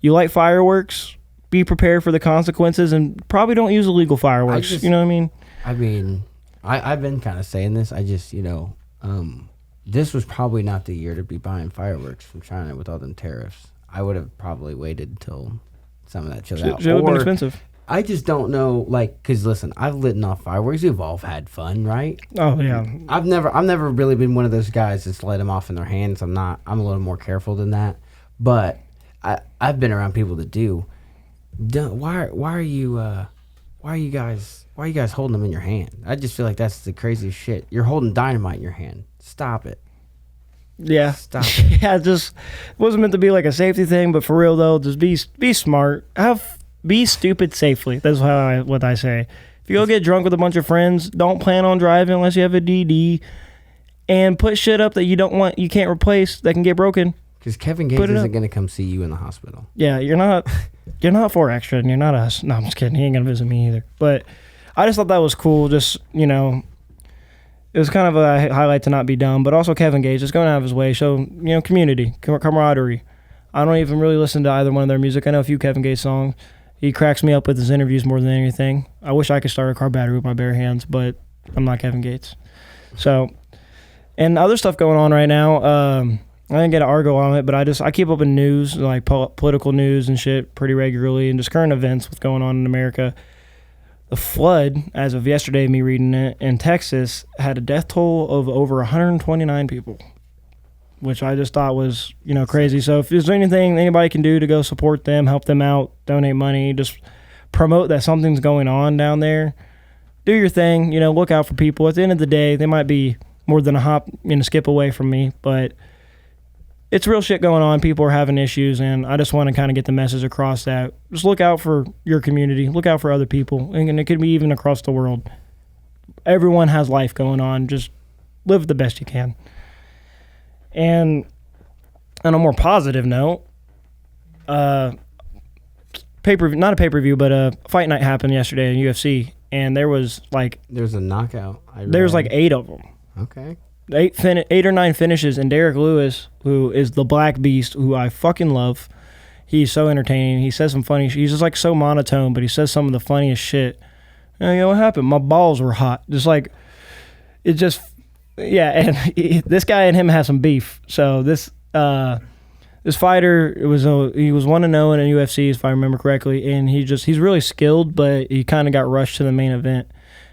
You like fireworks, be prepared for the consequences, and probably don't use illegal fireworks. You know what I mean? I mean, I've been kind of saying this. I just, this was probably not the year to be buying fireworks from China with all them tariffs. I would have probably waited until some of that chilled out. It would have been expensive. I just don't know, because listen, I've lit off fireworks. We've all had fun, right? Oh yeah. I've never really been one of those guys that's let them off in their hands. I'm a little more careful than that. But I've been around people that do. Why are you guys holding them in your hand? I just feel like that's the craziest shit. You're holding dynamite in your hand. Stop it. Yeah. Stop it. Yeah, it just wasn't meant to be like a safety thing, but for real though, just be smart. Be stupid safely. That's what I say. If you go get drunk with a bunch of friends, don't plan on driving unless you have a DD, and put shit up that you can't replace, that can get broken. Because Kevin Gates isn't going to come see you in the hospital. Yeah, you're not 4Extra, and you're not us. No, I'm just kidding. He ain't going to visit me either. But I just thought that was cool. Just, it was kind of a highlight to not be dumb. But also Kevin Gates just going out of his way. Show, community, camaraderie. I don't even really listen to either one of their music. I know a few Kevin Gates songs. He cracks me up with his interviews more than anything. I wish I could start a car battery with my bare hands, but I'm not Kevin Gates. So, and other stuff going on right now. I didn't get an article on it, but I keep up in news, like political news and shit pretty regularly, and just current events, what's going on in America. The flood, as of yesterday, me reading it, in Texas, had a death toll of over 129 people, which I just thought was, crazy. So if there's anything anybody can do to go support them, help them out, donate money, just promote that something's going on down there, do your thing, look out for people. At the end of the day, they might be more than a hop and a skip away from me, but it's real shit going on. People are having issues, and I just want to kind of get the message across that just look out for your community, look out for other people, and it could be even across the world. Everyone has life going on. Just live the best you can. And on a more positive note, not a pay-per-view, but a fight night happened yesterday in UFC, and there was a knockout. There's like 8 of them. Okay. 8 or 9 finishes, and Derrick Lewis, who is the Black Beast, who I fucking love. He's so entertaining. He says some funny shit. He's just like so monotone, but he says some of the funniest shit. And, you know what happened? My balls were hot. Just like, it just, yeah. And this guy and him have some beef. So this fighter, he was 1-0 in UFC, if I remember correctly, and he's really skilled, but he kind of got rushed to the main event.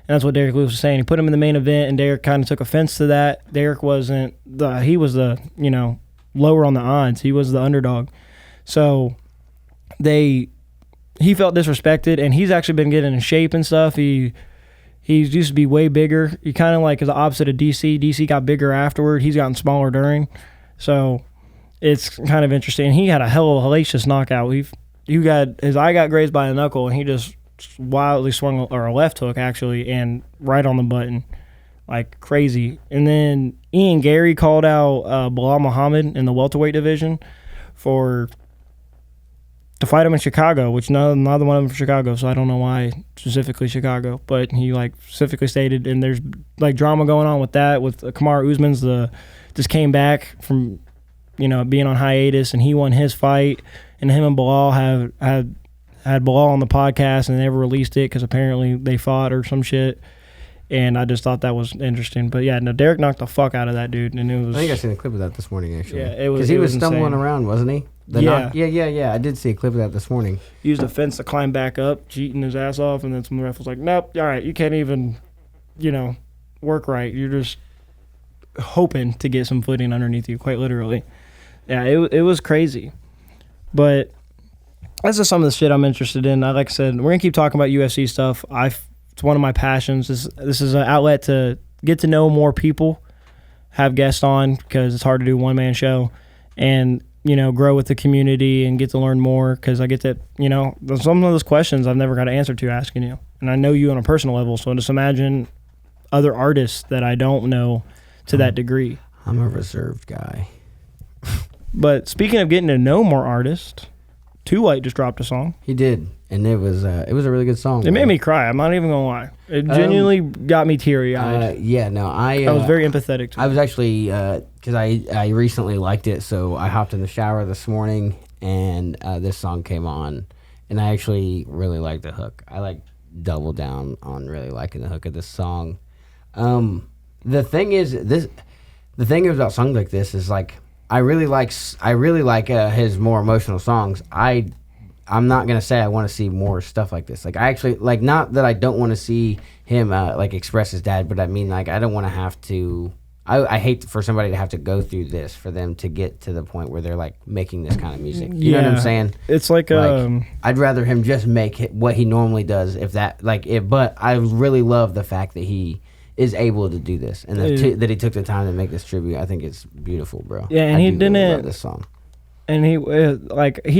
And that's what Derrick Lewis was saying. He put him in the main event, and Derrick kind of took offense to that. Derrick wasn't he was the, lower on the odds. He was the underdog. So he felt disrespected, and he's actually been getting in shape and stuff. He used to be way bigger. He kind of like is the opposite of DC. DC got bigger afterward. He's gotten smaller during. So it's kind of interesting. He had a hell of a hellacious knockout. His eye got grazed by a knuckle, and he just wildly swung, or a left hook actually, and right on the button, like crazy. And then Ian Gary called out Bilal Muhammad in the welterweight division to fight him in Chicago, which neither one of them from Chicago, so I don't know why specifically Chicago, but he specifically stated, and there's drama going on with that, with Kamaru Usman's just came back from being on hiatus, and he won his fight, and him and Bilal had Bilal on the podcast, and they never released it because apparently they fought or some shit. And I just thought that was interesting. But yeah, no, Derrick knocked the fuck out of that dude, and it was. I think I seen a clip of that this morning, actually. Yeah, it was. Because he was stumbling around, wasn't he? Yeah. Yeah. I did see a clip of that this morning. Used the fence to climb back up, cheating his ass off, and then some ref was like, "Nope, all right, you can't even, work right. You're just hoping to get some footing underneath you, quite literally." Yeah, it was crazy, but that's just some of the shit I'm interested in. Like I said, we're gonna keep talking about UFC stuff. It's one of my passions. This is an outlet to get to know more people, have guests on, because it's hard to do a one-man show, and grow with the community and get to learn more, because I get to some of those questions I've never got an answer to asking you, and I know you on a personal level. So just imagine other artists that I don't know to that degree. I'm a reserved guy. But speaking of getting to know more artists, Too White just dropped a song. He did, and it was a really good song. It made me cry. I'm not even gonna lie. It genuinely got me teary-eyed. I was very empathetic to it. I was actually because I recently liked it, so I hopped in the shower this morning, and this song came on, and I actually really liked the hook. I doubled down on really liking the hook of this song. The thing is about songs like this is I really like his more emotional songs. I'm not gonna say I want to see more stuff like this. I actually not that I don't want to see him express his dad, but I mean I don't want to have to. I hate for somebody to have to go through this for them to get to the point where they're making this kind of music. You know what I'm saying? It's I'd rather him just make what he normally does. But I really love the fact that he is able to do this, and that he took the time to make this tribute. I think it's beautiful, bro. Yeah, and he didn't really love this song. And he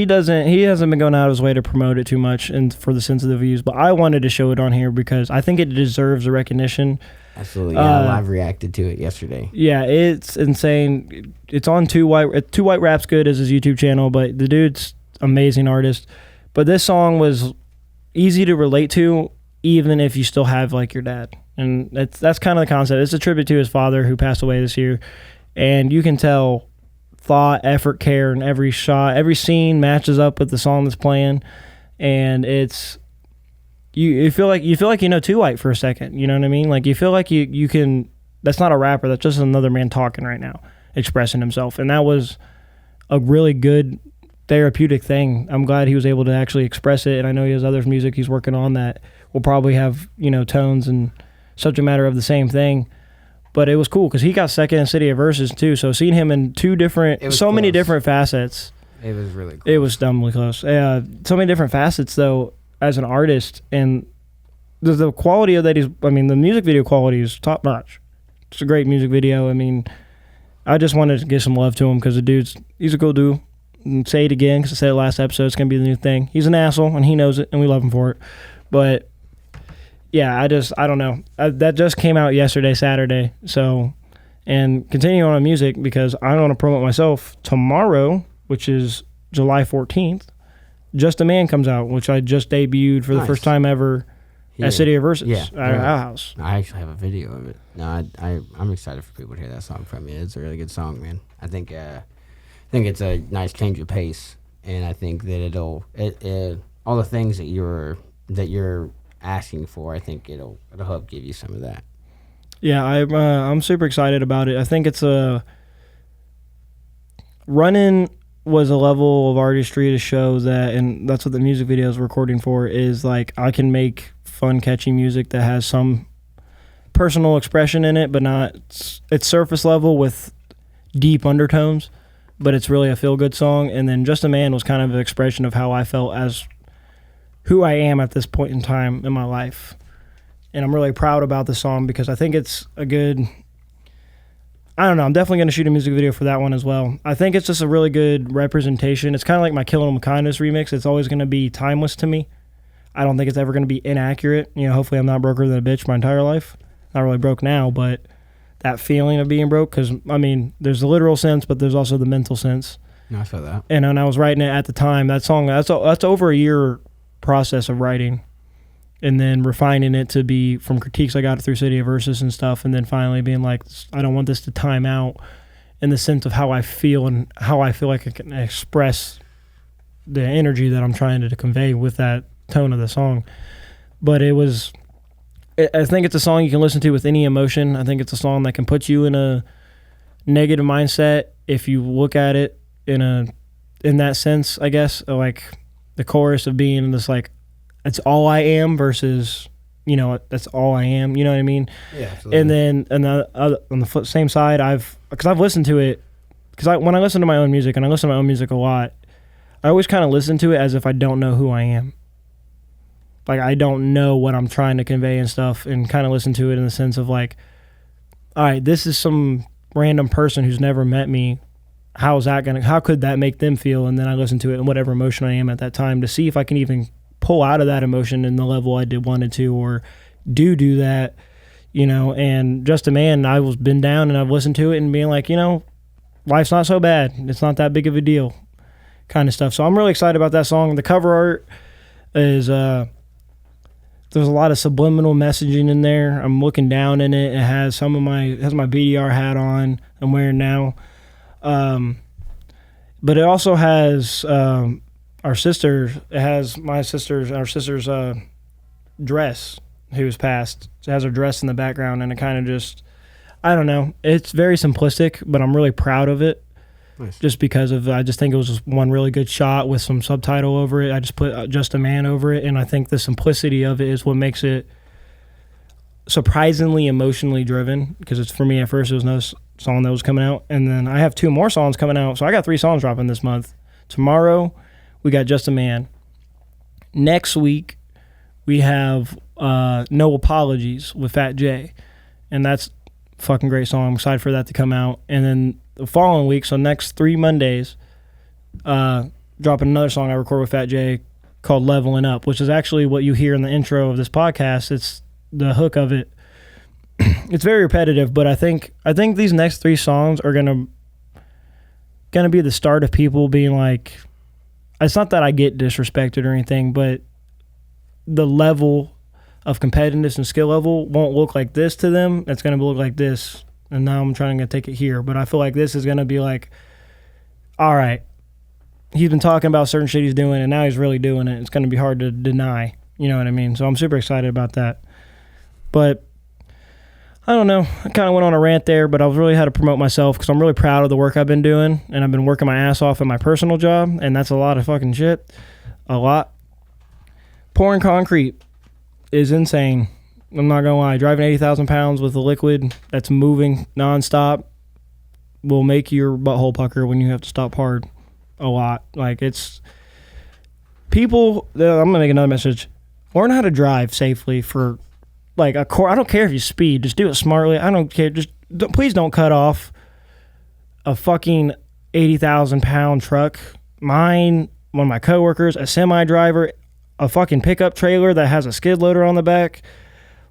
hasn't been going out of his way to promote it too much and for the sensitive views. But I wanted to show it on here because I think it deserves the recognition. Absolutely, yeah. I live reacted to it yesterday. Yeah, it's insane. It's on Too White. Too White Rap's Good is his YouTube channel, but the dude's amazing artist. But this song was easy to relate to, even if you still have your dad. And that's kind of the concept. It's a tribute to his father who passed away this year. And you can tell thought, effort, care in every shot. Every scene matches up with the song that's playing. And it's you feel like Too White for a second. You know what I mean? You feel like you can. That's not a rapper. That's just another man talking right now, expressing himself. And that was a really good therapeutic thing. I'm glad he was able to actually express it. And I know he has other music he's working on that will probably have tones and subject matter of the same thing. But it was cool because he got second in City of Verses too. So seeing him in many different facets. It was really close. It was dumbly close. So many different facets though as an artist, and the quality of that the music video quality is top notch. It's a great music video. I just wanted to give some love to him because he's a cool dude. And say it again because I said it last episode. It's gonna be the new thing. He's an asshole and he knows it, and we love him for it. But yeah, I don't know. That just came out yesterday, Saturday. So And continuing on music, because I want to promote myself, tomorrow, which is July 14th, Just a Man comes out, which I just debuted for the first time ever at City of Versus, at our house. I actually have a video of it. No, I'm excited for people to hear that song from you. It's a really good song, man. I think it's a nice change of pace, and I think that it'll all the things that you're asking for. I think it'll help give you some of that. Yeah, I'm super excited about it. I think it's running was a level of artistry to show that, and that's what the music video is recording for, is like I can make fun, catchy music that has some personal expression in it, but not, it's surface level with deep undertones, but it's really a feel-good song. And then Just a Man was kind of an expression of how I felt as who I am at this point in time in my life. And I'm really proud about the song because I think it's a good, I don't know, I'm definitely going to shoot a music video for that one as well. I think it's just a really good representation. It's kind of like my Killing 'Em with Kindness remix. It's always going to be timeless to me. I don't think it's ever going to be inaccurate. You know, hopefully I'm not broker than a bitch my entire life. Not really broke now, but that feeling of being broke, because, I mean, there's the literal sense, but there's also the mental sense. No, I feel that. And when I was writing it at the time, that song, that's over a year process of writing. And then refining it to be from critiques I got through City of Versus and stuff, and then finally being like, I don't want this to time out in the sense of how I feel and how I feel like I can express the energy that I'm trying to convey with that tone of the song. But I think it's a song you can listen to with any emotion. I think it's a song that can put you in a negative mindset if you look at it in that sense, I guess, like the chorus of being this like, it's all I am versus, you know, that's all I am. You know what I mean? Yeah, absolutely. And then on the same side, because I've listened to it, because when I listen to my own music, and I listen to my own music a lot, I always kind of listen to it as if I don't know who I am. Like, I don't know what I'm trying to convey and stuff, and kind of listen to it in the sense of like, all right, this is some random person who's never met me. How could that make them feel? And then I listen to it in whatever emotion I am at that time to see if I can even pull out of that emotion in the level I wanted to, or do that, you know. And Just a Man, I was been down and I've listened to it and being like, you know, life's not so bad. It's not that big of a deal kind of stuff. So I'm really excited about that song. The cover art is, there's a lot of subliminal messaging in there. I'm looking down in it. It has it has my BDR hat on I'm wearing now. But it also has, our sister's dress who was passed. It has her dress in the background, and it kind of just, I don't know. It's very simplistic, but I'm really proud of it. Nice. Just because I just think it was just one really good shot with some subtitle over it. I just put Just a Man over it, and I think the simplicity of it is what makes it surprisingly emotionally driven, because it's, for me at first, it was no song that was coming out, and then I have 2 more songs coming out, so I got 3 songs dropping this month. Tomorrow we got Just a Man. Next week we have No Apologies with Fat J, and that's a fucking great song. I'm excited for that to come out. And then the following week, so next 3 Mondays, dropping another song I record with Fat J called Leveling Up, which is actually what you hear in the intro of this podcast. It's the hook of it. It's very repetitive, but I think these next 3 songs are gonna be the start of people being like, it's not that I get disrespected or anything, but the level of competitiveness and skill level won't look like this to them. It's going to look like this, and now I'm trying to take it here. But I feel like this is going to be like, all right, he's been talking about certain shit he's doing, and now he's really doing it. It's going to be hard to deny. You know what I mean? So I'm super excited about that. But I don't know. I kind of went on a rant there, but I really had to promote myself because I'm really proud of the work I've been doing, and I've been working my ass off at my personal job, and that's a lot of fucking shit. A lot. Pouring concrete is insane. I'm not going to lie. Driving 80,000 pounds with a liquid that's moving nonstop will make your butthole pucker when you have to stop hard a lot. Like, it's... People... I'm going to make another message. Learn how to drive safely for... Like, I don't care if you speed. Just do it smartly. I don't care. Please don't cut off a fucking 80,000 pound truck. Mine, one of my coworkers, a semi driver, a fucking pickup trailer that has a skid loader on the back.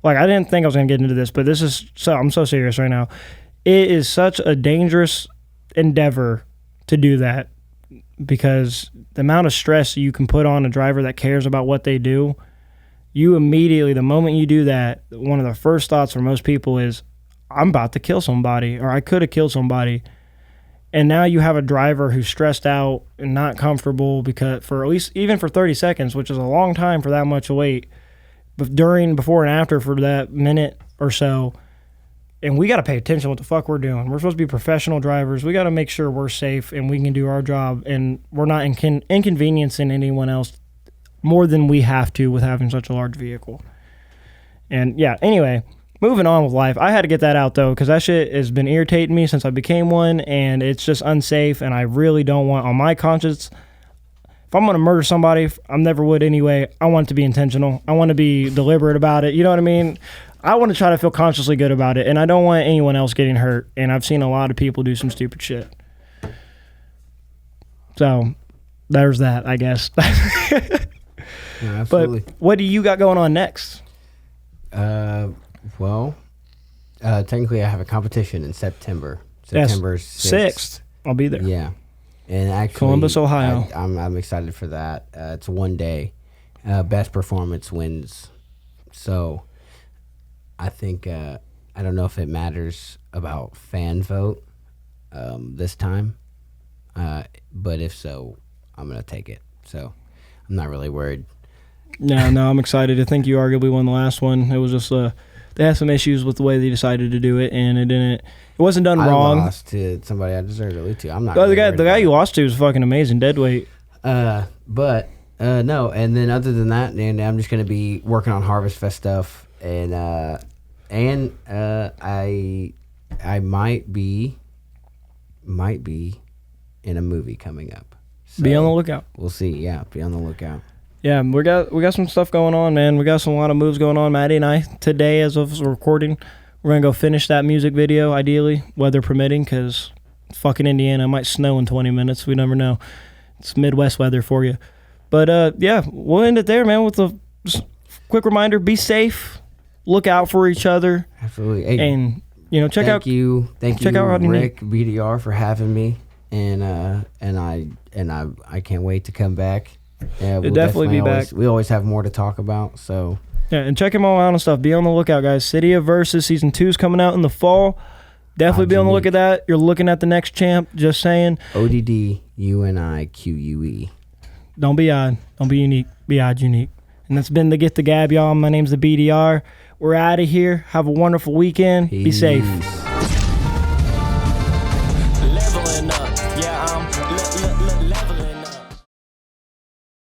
Like, I didn't think I was going to get into this, but this is... I'm so serious right now. it is such a dangerous endeavor to do that, because the amount of stress you can put on a driver that cares about what they do, you immediately, the moment you do that, one of the first thoughts for most people is, I'm about to kill somebody, or I could have killed somebody. And now you have a driver who's stressed out and not comfortable because for at least even for 30 seconds, which is a long time for that much weight, but before and after for that minute or so. And we got to pay attention to what the fuck we're doing. We're supposed to be professional drivers. We got to make sure we're safe and we can do our job, and we're not inconveniencing anyone else more than we have to with having such a large vehicle. And yeah, anyway, moving on with life. I had to get that out though, because that shit has been irritating me since I became one, and it's just unsafe, and I really don't want on my conscience. If I'm going to murder somebody, I never would anyway. I want it to be intentional. I want to be deliberate about it. You know what I mean? I want to try to feel consciously good about it, and I don't want anyone else getting hurt. And I've seen a lot of people do some stupid shit. So there's that, I guess. Yeah, absolutely. But what do you got going on next? Well, technically I have a competition in September. September 6th. I'll be there. Yeah. And actually, Columbus, Ohio. I'm excited for that. It's one day. Best performance wins. So I think, I don't know if it matters about fan vote this time. But if so, I'm going to take it. So I'm not really worried. Yeah, no, I'm excited. I think you arguably won the last one. It was just they had some issues with the way they decided to do it, and it wasn't done wrong. I lost to somebody I deserved to lose to. I'm not. The guy you lost to was fucking amazing, deadweight. But no, and then other than that, and I'm just gonna be working on Harvest Fest stuff, and I might be in a movie coming up. So be on the lookout. We'll see. Yeah, be on the lookout. Yeah, we got some stuff going on, man. We got a lot of moves going on. Maddie and I today, as of recording, we're gonna go finish that music video, ideally, weather permitting, because fucking Indiana, it might snow in 20 minutes. We never know. It's Midwest weather for you. But yeah, we'll end it there, man. With a quick reminder: be safe, look out for each other. Absolutely. Hey, and check out Thank you, Rick BDR, for having me, and I can't wait to come back. Yeah, we'll definitely be back. We always have more to talk about. So yeah, and check him all out and stuff. Be on the lookout, guys. City of Versus Season 2 is coming out in the fall. Definitely be on the look at that. You're looking at the next champ. Just saying. ODDUNIQUE. Don't be odd. Don't be unique. Be odd unique. And that's been the Get the Gab, y'all. My name's the BDR. We're out of here. Have a wonderful weekend. Peace. Be safe.